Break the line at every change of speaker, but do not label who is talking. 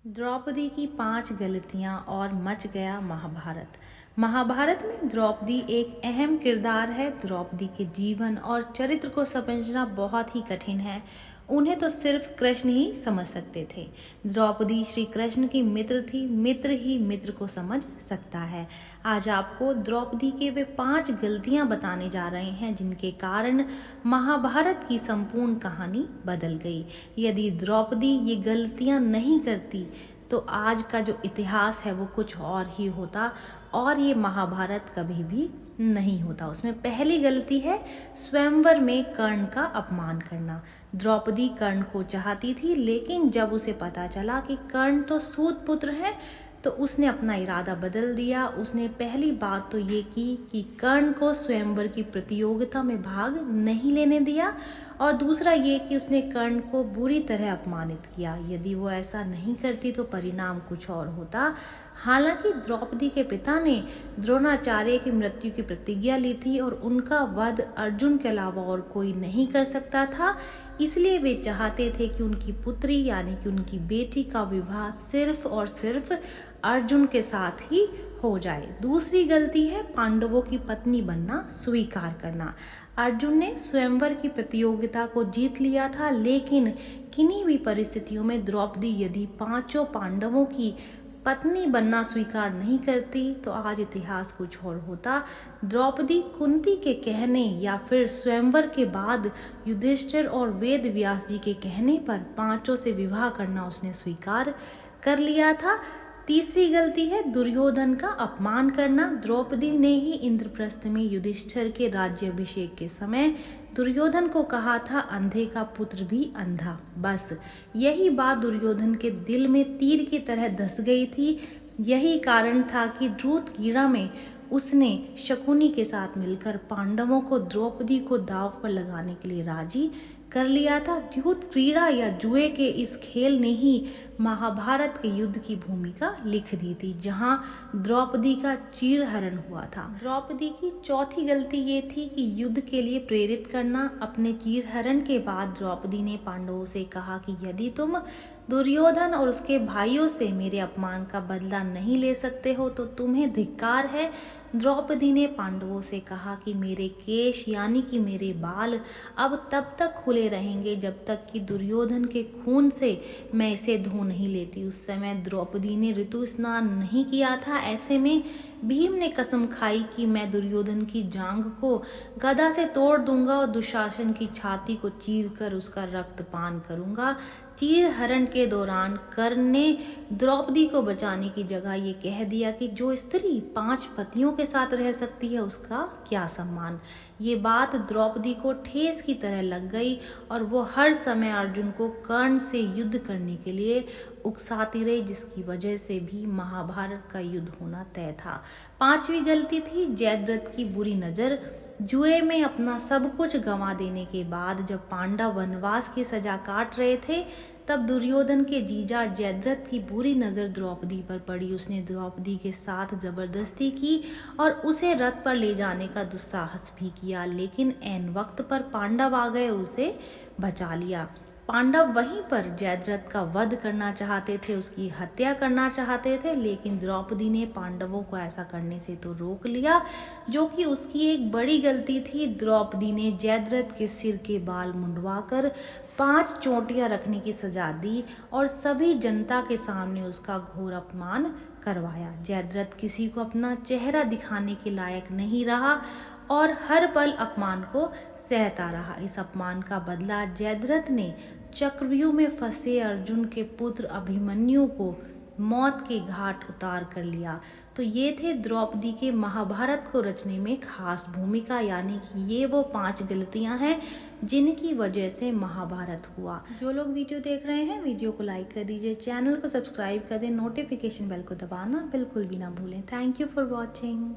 द्रौपदी की 5 गलतियां और मच गया महाभारत। महाभारत में द्रौपदी एक अहम किरदार है। द्रौपदी के जीवन और चरित्र को समझना बहुत ही कठिन है। उन्हें तो सिर्फ कृष्ण ही समझ सकते थे। द्रौपदी श्री कृष्ण की मित्र थी। मित्र ही मित्र को समझ सकता है। आज आपको द्रौपदी के वे 5 गलतियां बताने जा रहे हैं जिनके कारण महाभारत की संपूर्ण कहानी बदल गई। यदि द्रौपदी ये गलतियां नहीं करती तो आज का जो इतिहास है वो कुछ और ही होता और ये महाभारत कभी भी नहीं होता। उसमें पहली गलती है स्वयंवर में कर्ण का अपमान करना। द्रौपदी कर्ण को चाहती थी, लेकिन जब उसे पता चला कि कर्ण तो सूत पुत्र है तो उसने अपना इरादा बदल दिया। उसने पहली बात तो ये की कि कर्ण को स्वयंवर की प्रतियोगिता में भाग नहीं लेने दिया और दूसरा ये कि उसने कर्ण को बुरी तरह अपमानित किया। यदि वो ऐसा नहीं करती तो परिणाम कुछ और होता। हालांकि द्रौपदी के पिता ने द्रोणाचार्य की मृत्यु की प्रतिज्ञा ली थी और उनका वध अर्जुन के अलावा और कोई नहीं कर सकता था, इसलिए वे चाहते थे कि उनकी पुत्री यानी कि उनकी बेटी का विवाह सिर्फ और सिर्फ अर्जुन के साथ ही हो जाए। दूसरी गलती है पांडवों की पत्नी बनना स्वीकार करना। अर्जुन ने स्वयंवर की प्रतियोगिता को जीत लिया था, लेकिन किन्हीं भी परिस्थितियों में द्रौपदी यदि 5 पांडवों की पत्नी बनना स्वीकार नहीं करती तो आज इतिहास कुछ और होता। द्रौपदी कुंती के कहने या फिर स्वयंवर के बाद युधिष्ठिर और वेद व्यास जी के कहने पर 5 से विवाह करना उसने स्वीकार कर लिया था। तीसरी गलती है दुर्योधन का अपमान करना। द्रौपदी ने ही इंद्रप्रस्थ में युधिष्ठिर के राज्याभिषेक के समय दुर्योधन को कहा था, अंधे का पुत्र भी अंधा। बस यही बात दुर्योधन के दिल में तीर की तरह धस गई थी। यही कारण था कि द्रुतगीड़ा में उसने शकुनी के साथ मिलकर पांडवों को द्रौपदी को दांव पर लगाने के लिए राजी कर लिया था। द्यूत क्रीड़ा या जुए के इस खेल ने ही महाभारत के युद्ध की भूमिका लिख दी थी, जहां द्रौपदी का चीरहरण हुआ था। द्रौपदी की चौथी गलती ये थी कि युद्ध के लिए प्रेरित करना। अपने चीरहरण के बाद द्रौपदी ने पांडवों से कहा कि यदि तुम दुर्योधन और उसके भाइयों से मेरे अपमान का बदला नहीं ले सकते हो तो तुम्हें धिक्कार है। द्रौपदी ने पांडवों से कहा कि मेरे केश यानी कि मेरे बाल अब तब तक खुले रहेंगे जब तक कि दुर्योधन के खून से मैं इसे धो नहीं लेती। उस समय द्रौपदी ने ऋतु स्नान नहीं किया था। ऐसे में भीम ने कसम खाई कि मैं दुर्योधन की जांघ को गदा से तोड़ दूंगा और दुशासन की छाती को चीर कर उसका रक्तपान करूंगा। चीरहरण के दौरान कर्ण ने द्रौपदी को बचाने की जगह ये कह दिया कि जो स्त्री 5 पतियों के साथ रह सकती है उसका क्या सम्मान। ये बात द्रौपदी को ठेस की तरह लग गई और वो हर समय अर्जुन को कर्ण से युद्ध करने के लिए उकसाती रही, जिसकी वजह से भी महाभारत का युद्ध होना तय था। 5वीं गलती थी जयद्रथ की बुरी नज़र। जुए में अपना सब कुछ गंवा देने के बाद जब पांडव वनवास की सजा काट रहे थे तब दुर्योधन के जीजा जयद्रथ की बुरी नज़र द्रौपदी पर पड़ी। उसने द्रौपदी के साथ जबरदस्ती की और उसे रथ पर ले जाने का दुस्साहस भी किया, लेकिन ऐन वक्त पर पांडव आ गए और उसे बचा लिया। पांडव वहीं पर जयद्रथ का वध करना चाहते थे, उसकी हत्या करना चाहते थे, लेकिन द्रौपदी ने पांडवों को ऐसा करने से तो रोक लिया, जो कि उसकी एक बड़ी गलती थी। द्रौपदी ने जयद्रथ के सिर के बाल मुंडवाकर 5 चोटियां रखने की सजा दी और सभी जनता के सामने उसका घोर अपमान करवाया। जयद्रथ किसी को अपना चेहरा दिखाने के लायक नहीं रहा और हर पल अपमान को सहता रहा। इस अपमान का बदला जयद्रथ ने चक्रव्यूह में फंसे अर्जुन के पुत्र अभिमन्यु को मौत के घाट उतार कर लिया। तो ये थे द्रौपदी के महाभारत को रचने में खास भूमिका, यानी कि ये वो 5 गलतियां हैं जिनकी वजह से महाभारत हुआ। जो लोग वीडियो देख रहे हैं वीडियो को लाइक कर दीजिए, चैनल को सब्सक्राइब कर दें, नोटिफिकेशन बेल को दबाना बिल्कुल भी ना भूलें। Thank you for watching.